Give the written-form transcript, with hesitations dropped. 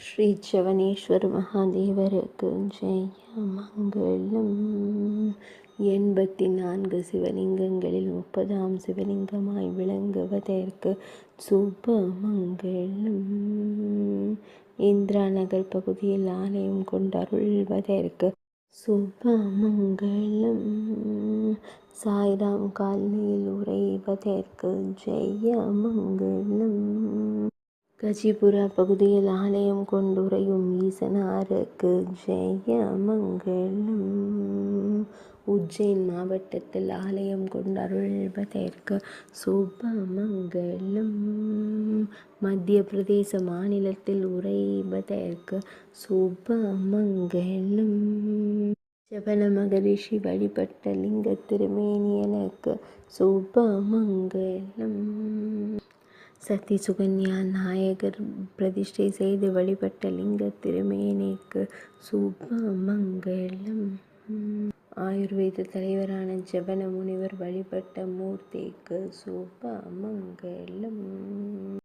ஸ்ரீ சவனேஸ்வர் மகாதேவருக்கு ஜெய மங்களம். 84 சிவலிங்கங்களில் 30ஆம் சிவலிங்கமாய் விளங்குவதற்கு சுபமங்களம். இந்திரா நகர் பகுதியில் ஆலயம் கொண்டருள்வதற்கு சுபமங்களம். சாய்ராம் காலனியில் உறைவதற்கு ஜெயமங்களம். கஜிபுரா பகுதியில் ஆலயம் கொண்டுரையும் ஈசனாருக்கு ஜெயமங்களம். உஜ்ஜைன் மாவட்டத்தில் ஆலயம் கொண்டருள்வதற்கு சுபமங்களம். மத்திய பிரதேச மாநிலத்தில் உறைவதற்கு சுபமங்களம். ஜபன மகரிஷி வழிபட்ட லிங்க திருமேனியனுக்கு சுபமங்களம். சக்தி சுகன்யா நாயகர் பிரதிஷ்டை செய்து வழிபட்ட லிங்க திருமேனிக்கு சுபமங்களம். ஆயுர்வேத தலைவரான ஜபன முனிவர் வழிபட்ட மூர்த்திக்கு சுபமங்களம்.